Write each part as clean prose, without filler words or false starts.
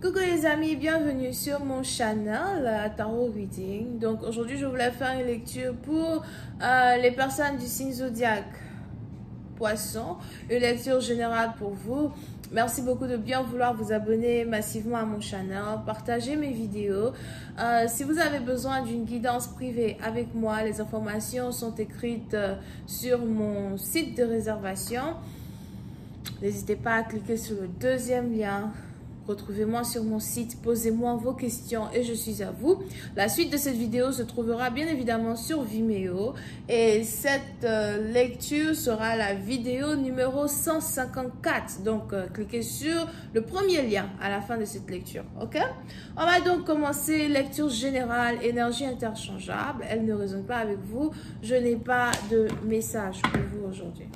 Coucou les amis, bienvenue sur mon channel Tarot Reading. Donc aujourd'hui je voulais faire une lecture pour les personnes du signe zodiaque Poisson, une lecture générale pour vous. Merci beaucoup de bien vouloir vous abonner massivement à mon channel, partager mes vidéos. Si vous avez besoin d'une guidance privée avec moi, les informations sont écrites sur mon site de réservation. N'hésitez pas à cliquer sur le deuxième lien. Retrouvez-moi sur mon site, posez-moi vos questions et je suis à vous. La suite de cette vidéo se trouvera bien évidemment sur Vimeo et cette lecture sera la vidéo numéro 154. Donc, cliquez sur le premier lien à la fin de cette lecture, ok? On va donc commencer, lecture générale, énergie interchangeable. Elle ne résonne pas avec vous. Je n'ai pas de message pour vous aujourd'hui.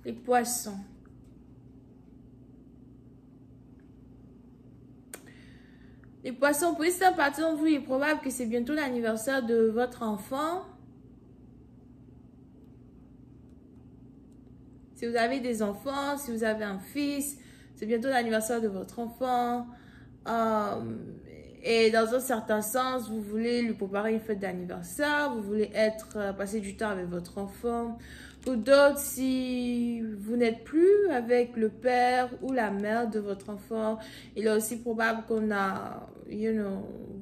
Les poissons. Les poissons, pour certaines partie d'entre vous, il est probable que c'est bientôt l'anniversaire de votre enfant. Si vous avez des enfants, si vous avez un fils, c'est bientôt l'anniversaire de votre enfant. Et dans un certain sens, vous voulez lui préparer une fête d'anniversaire, vous voulez passer du temps avec votre enfant. Pour d'autres, si vous n'êtes plus avec le père ou la mère de votre enfant, il est aussi probable qu'on a,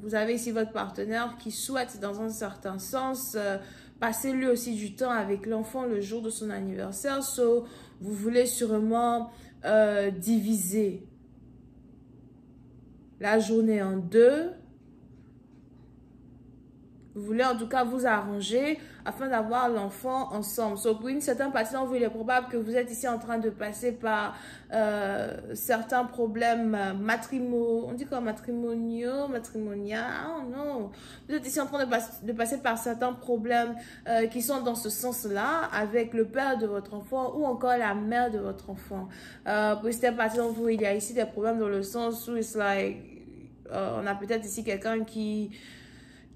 vous avez ici votre partenaire qui souhaite dans un certain sens passer lui aussi du temps avec l'enfant le jour de son anniversaire. So, vous voulez sûrement diviser la journée en deux. Vous voulez en tout cas vous arranger afin d'avoir l'enfant ensemble. So, pour une certaine partie d'entre vous, il est probable que vous êtes ici en train de passer par certains problèmes matrimoniaux. On dit quoi? Matrimonial? Non. Vous êtes ici en train de passer par certains problèmes qui sont dans ce sens-là avec le père de votre enfant ou encore la mère de votre enfant. Pour une certaine partie d'entre vous, il y a ici des problèmes dans le sens où on a peut-être ici quelqu'un qui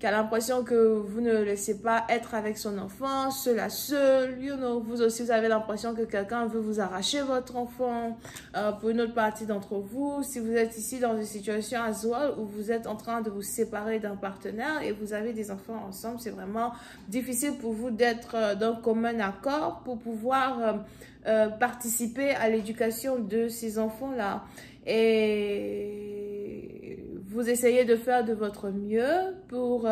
a l'impression que vous ne le laissez pas être avec son enfant, seul à seul, vous aussi vous avez l'impression que quelqu'un veut vous arracher votre enfant. Pour une autre partie d'entre vous, si vous êtes ici dans une situation as well, où vous êtes en train de vous séparer d'un partenaire et vous avez des enfants ensemble, c'est vraiment difficile pour vous d'être d'un commun accord pour pouvoir participer à l'éducation de ces enfants-là. Et vous essayez de faire de votre mieux pour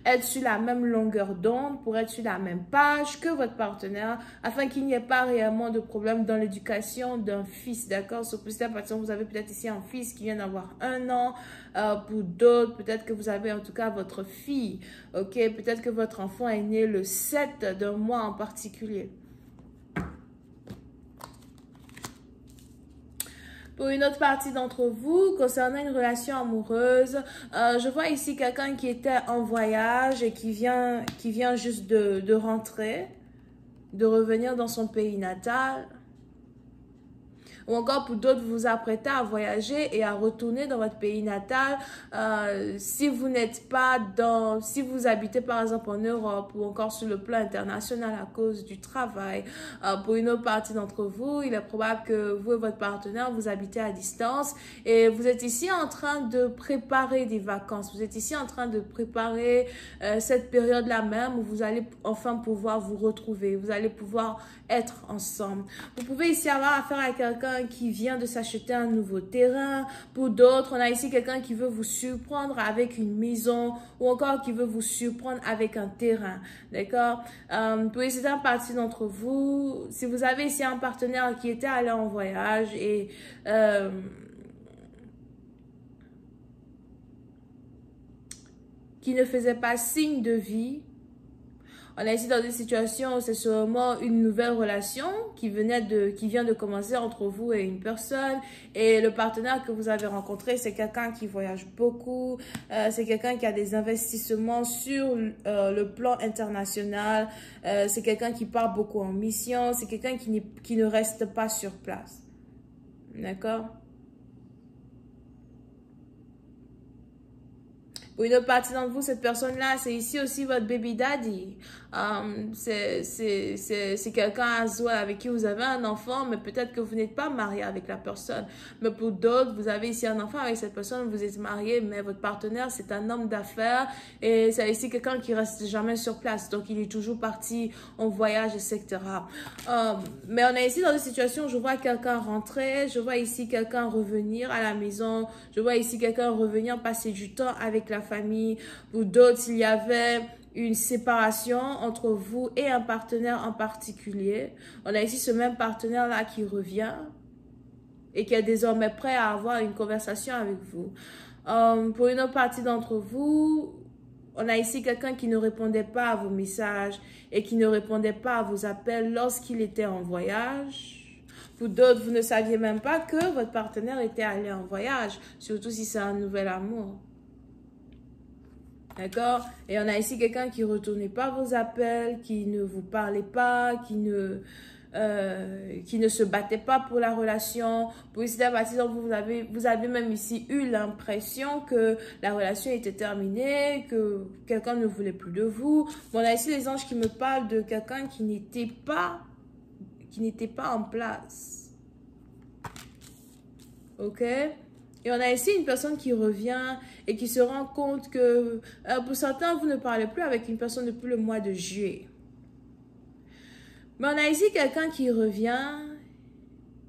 être sur la même longueur d'onde, pour être sur la même page que votre partenaire, afin qu'il n'y ait pas réellement de problème dans l'éducation d'un fils, d'accord? Sur plusieurs personnes, vous avez peut-être ici un fils qui vient d'avoir 1 an, pour d'autres, peut-être que vous avez en tout cas votre fille, ok? Peut-être que votre enfant est né le 7 d'un mois en particulier. Pour une autre partie d'entre vous, concernant une relation amoureuse, je vois ici quelqu'un qui était en voyage et qui vient juste de rentrer, de revenir dans son pays natal. Ou encore pour d'autres, vous vous apprêtez à voyager et à retourner dans votre pays natal. Si vous n'êtes pas si vous habitez par exemple en Europe ou encore sur le plan international à cause du travail, pour une autre partie d'entre vous, il est probable que vous et votre partenaire, vous habitez à distance et vous êtes ici en train de préparer des vacances. Vous êtes ici en train de préparer cette période-là même où vous allez enfin pouvoir vous retrouver. Vous allez pouvoir être ensemble. Vous pouvez ici avoir affaire à quelqu'un qui vient de s'acheter un nouveau terrain. Pour d'autres, on a ici quelqu'un qui veut vous surprendre avec une maison ou encore qui veut vous surprendre avec un terrain. D'accord? Pour certaines parties d'entre vous, si vous avez ici un partenaire qui était allé en voyage et qui ne faisait pas signe de vie, On est ici dans une situation où c'est sûrement une nouvelle relation qui vient de commencer entre vous et une personne. Et le partenaire que vous avez rencontré, c'est quelqu'un qui voyage beaucoup. C'est quelqu'un qui a des investissements sur le plan international. C'est quelqu'un qui part beaucoup en mission. C'est quelqu'un qui ne reste pas sur place. D'accord? Pour une autre partie d'entre vous, cette personne-là, c'est ici aussi votre baby daddy. C'est quelqu'un avec qui vous avez un enfant, mais peut-être que vous n'êtes pas marié avec la personne. Mais pour d'autres, vous avez ici un enfant avec cette personne, vous êtes marié, mais votre partenaire, c'est un homme d'affaires et c'est ici quelqu'un qui reste jamais sur place. Donc, il est toujours parti en voyage, etc. Mais on est ici dans une situation où je vois quelqu'un rentrer, je vois ici quelqu'un revenir à la maison, je vois ici quelqu'un revenir passer du temps avec la famille. Pour d'autres, il y avait une séparation entre vous et un partenaire en particulier. On a ici ce même partenaire-là qui revient et qui est désormais prêt à avoir une conversation avec vous. Pour une autre partie d'entre vous, on a ici quelqu'un qui ne répondait pas à vos messages et qui ne répondait pas à vos appels lorsqu'il était en voyage. Pour d'autres, vous ne saviez même pas que votre partenaire était allé en voyage, surtout si c'est un nouvel amour. D'accord? Et on a ici quelqu'un qui ne retournait pas vos appels, qui ne vous parlait pas, qui ne se battait pas pour la relation. Pour ici, vous avez même ici eu l'impression que la relation était terminée, que quelqu'un ne voulait plus de vous. Bon, on a ici les anges qui me parlent de quelqu'un qui n'était pas en place. Ok? Et on a ici une personne qui revient et qui se rend compte que pour certains, vous ne parlez plus avec une personne depuis le mois de juillet. Mais on a ici quelqu'un qui revient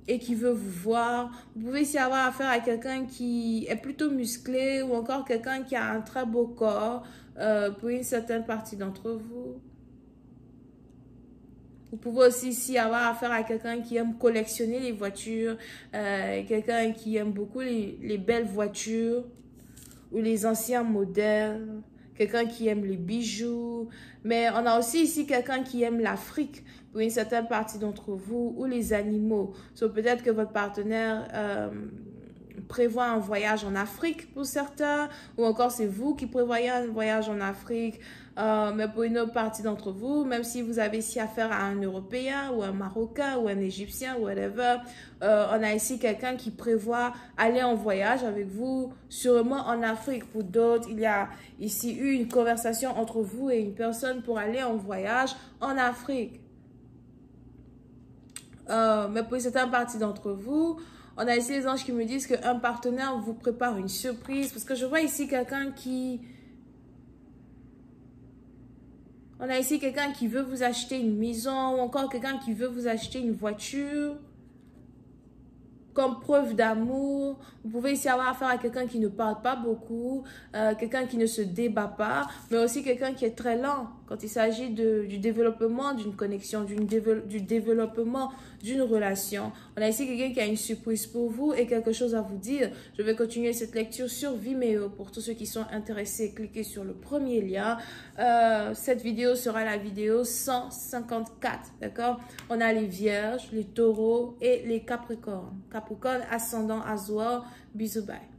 et qui veut vous voir. Vous pouvez ici avoir affaire à quelqu'un qui est plutôt musclé ou encore quelqu'un qui a un très beau corps pour une certaine partie d'entre vous. Vous pouvez aussi ici avoir affaire à quelqu'un qui aime collectionner les voitures, quelqu'un qui aime beaucoup les belles voitures ou les anciens modèles, quelqu'un qui aime les bijoux. Mais on a aussi ici quelqu'un qui aime l'Afrique pour une certaine partie d'entre vous ou les animaux. Donc peut-être que votre partenaire prévoit un voyage en Afrique pour certains, ou encore c'est vous qui prévoyez un voyage en Afrique. Mais pour une autre partie d'entre vous, même si vous avez ici affaire à un Européen ou un Marocain ou un Égyptien ou whatever, on a ici quelqu'un qui prévoit aller en voyage avec vous, sûrement en Afrique. Pour d'autres, il y a ici eu une conversation entre vous et une personne pour aller en voyage en Afrique. Mais pour une certaine partie d'entre vous, on a ici les anges qui me disent qu'un partenaire vous prépare une surprise. Parce que je vois ici quelqu'un qui... On a ici quelqu'un qui veut vous acheter une maison ou encore quelqu'un qui veut vous acheter une voiture. Comme preuve d'amour, vous pouvez ici avoir affaire à quelqu'un qui ne parle pas beaucoup, quelqu'un qui ne se débat pas, mais aussi quelqu'un qui est très lent quand il s'agit du développement d'une connexion, du développement d'une relation. On a ici quelqu'un qui a une surprise pour vous et quelque chose à vous dire. Je vais continuer cette lecture sur Vimeo. Pour tous ceux qui sont intéressés, cliquez sur le premier lien. Cette vidéo sera la vidéo 154, d'accord? On a les vierges, les taureaux et les capricornes. Capricorne, ascendant, Azor, bisous, bye.